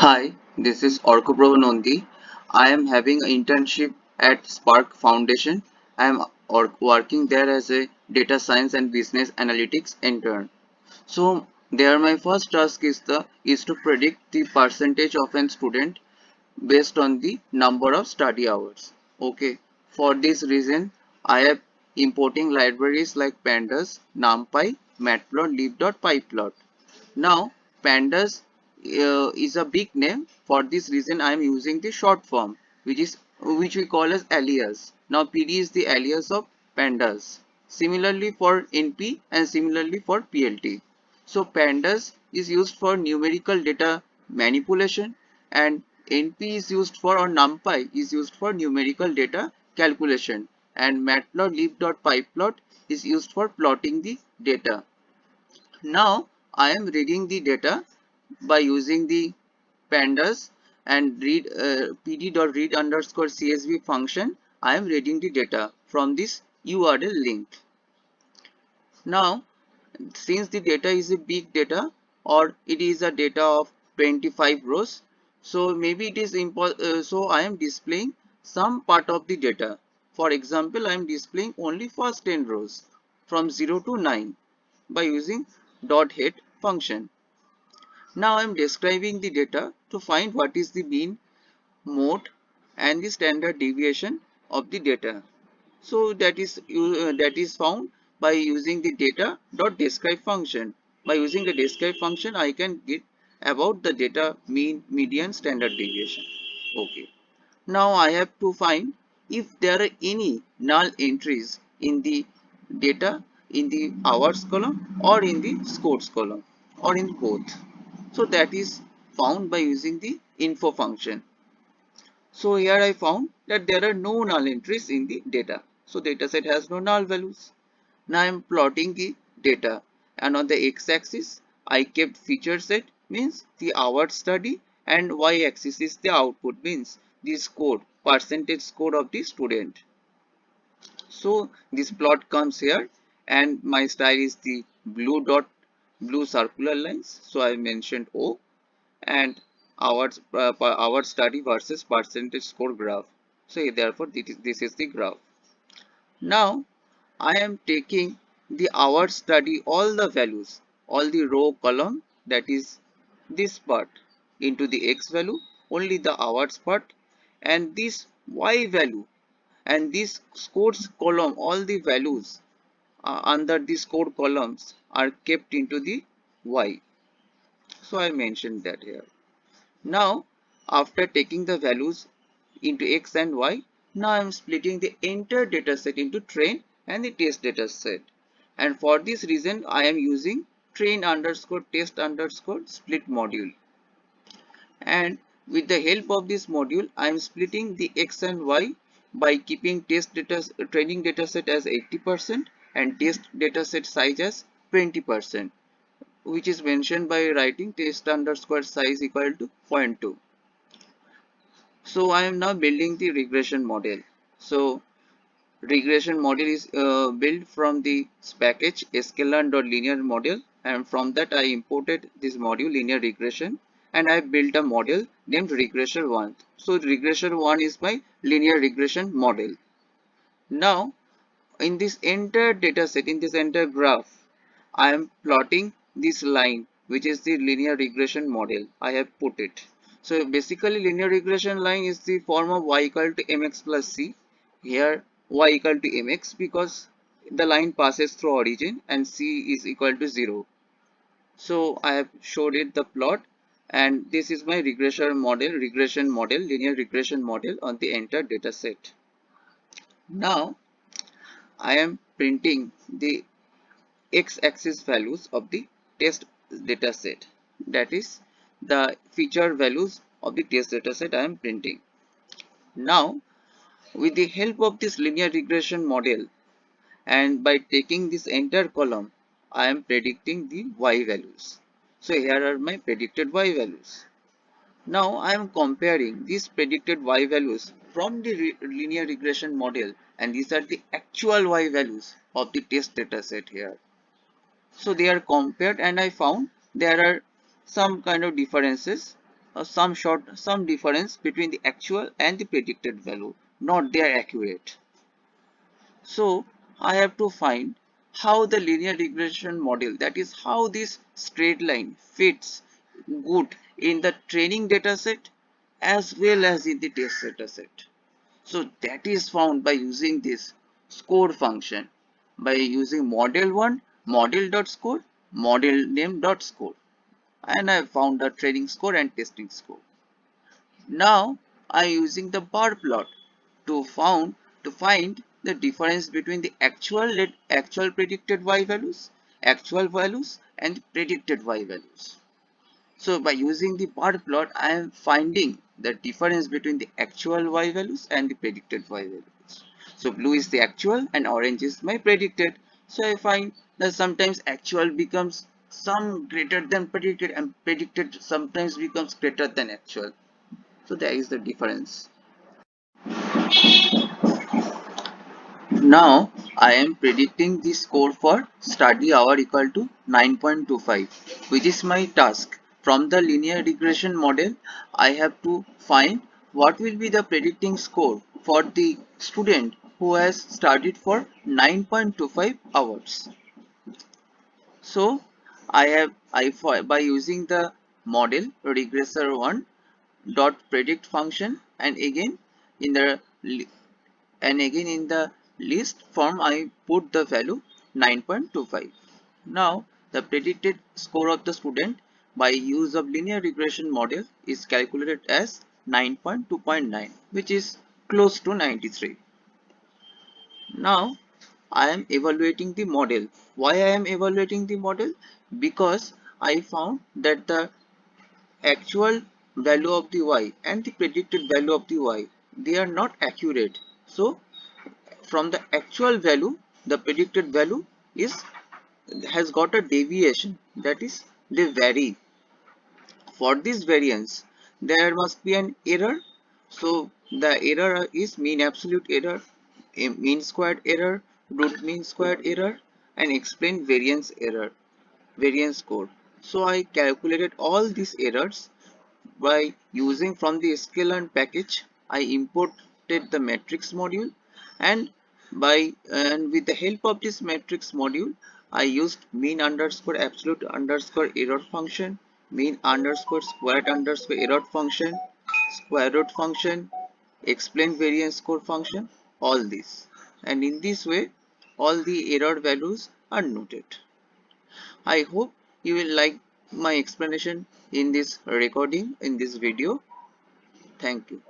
Hi, this is Orkoprabha Nondi. I am having an internship at Spark Foundation. I am working there as a data science and business analytics intern. So there my first task is to predict the percentage of an student based on the number of study hours. Okay. For this reason, I am importing libraries like pandas, numpy, matplot, lib.pyplot. Now, pandas is a big name. For this reason, I am using the short form, which we call as alias. Now, PD is the alias of pandas. Similarly for NP and similarly for PLT. So, pandas is used for numerical data manipulation, and NP is used for, or NumPy is used for numerical data calculation, and matplot lib.pyplot is used for plotting the data. Now I am reading the data by using the pandas and read pd.read underscore csv function. I am reading the data from this URL link. Now, since the data is a big data, or it is a data of 25 rows, so maybe it is so I am displaying some part of the data. For example, I am displaying only first 10 rows from 0 to 9 by using dot head function. Now I am describing the data to find what is the mean, mode, and the standard deviation of the data. So that is found by using the data dot describe function. By using the describe function, I can get about the data mean, median, standard deviation. Okay. Now I have to find if there are any null entries in the data in the hours column or in the scores column or in both. So that is found by using the info function. So here I found that there are no null entries in the data. So dataset has no null values. Now I am plotting the data, and on the x-axis I kept feature set, means the hour study, and y-axis is the output, means the score, percentage score of the student. So this plot comes here, and my style is the blue circular lines. So I mentioned O, and our study versus percentage score graph. So therefore this is the graph. Now I am taking the hour study, all the values, all the row column, that is this part, into the x value, only the hours part, and this y value and this scores column, all the values under the score columns are kept into the y. So I mentioned that here. Now, after taking the values into x and y, now I am splitting the entire dataset into train and the test dataset. And for this reason, I am using train underscore test underscore split module. And with the help of this module, I am splitting the x and y by keeping training dataset as 80% and test dataset size as 20%, which is mentioned by writing test underscore size equal to 0.2. So I am now building the regression model. So regression model is built from the package sklearn.linear model, and from that I imported this module linear regression, and I built a model named regression 1. So regression 1 is my linear regression model. Now in this entire data set, in this entire graph, I am plotting this line, which is the linear regression model. I have put it. So basically linear regression line is the form of y equal to mx plus c. Here y equal to mx because the line passes through origin and c is equal to 0. So I have showed it the plot, and this is my regression model, linear regression model on the entire data set. Now I am printing the x-axis values of the test dataset, that is the feature values of the test dataset I am printing. Now with the help of this linear regression model and by taking this entire column, I am predicting the y values. So here are my predicted y values. Now I am comparing these predicted y values from the linear regression model, and these are the actual y values of the test dataset here. So they are compared, and I found there are some kind of differences. some difference between the actual and the predicted value, not they are accurate. So I have to find how the linear regression model, that is how this straight line fits good in the training data set as well as in the test data set. So that is found by using this score function, by using model1 model.score model name.score, and I found the training score and testing score. Now I am using the bar plot to find the difference between the actual predicted y values, actual values and predicted y values. So by using the bar plot, I am finding the difference between the actual y values and the predicted y values. So blue is the actual and orange is my predicted. So I find that sometimes actual becomes some greater than predicted and predicted sometimes becomes greater than actual. So there is the difference. Now I am predicting the score for study hour equal to 9.25, which is my task. From the linear regression model, I have to find what will be the predicting score for the student who has studied for 9.25 hours. So by using the model regressor1 dot predict function, and again in the list form I put the value 9.25. Now the predicted score of the student by use of linear regression model is calculated as 9.2.9, which is close to 93. Now I am evaluating the model. Why I am evaluating the model? Because I found that the actual value of the y and the predicted value of the y, they are not accurate. So from the actual value, the predicted value is has got a deviation, that is they vary. For this variance there must be an error. So the error is mean absolute error, a mean squared error, root mean squared error, and explain variance error, variance code. So I calculated all these errors by using from the sklearn package. I imported the matrix module, and with the help of this matrix module I used mean underscore absolute underscore error function, mean underscore squared underscore error function, square root function, explain variance code function, all this, and in this way all the error values are noted. I hope you will like my explanation in this recording, in this video. Thank you.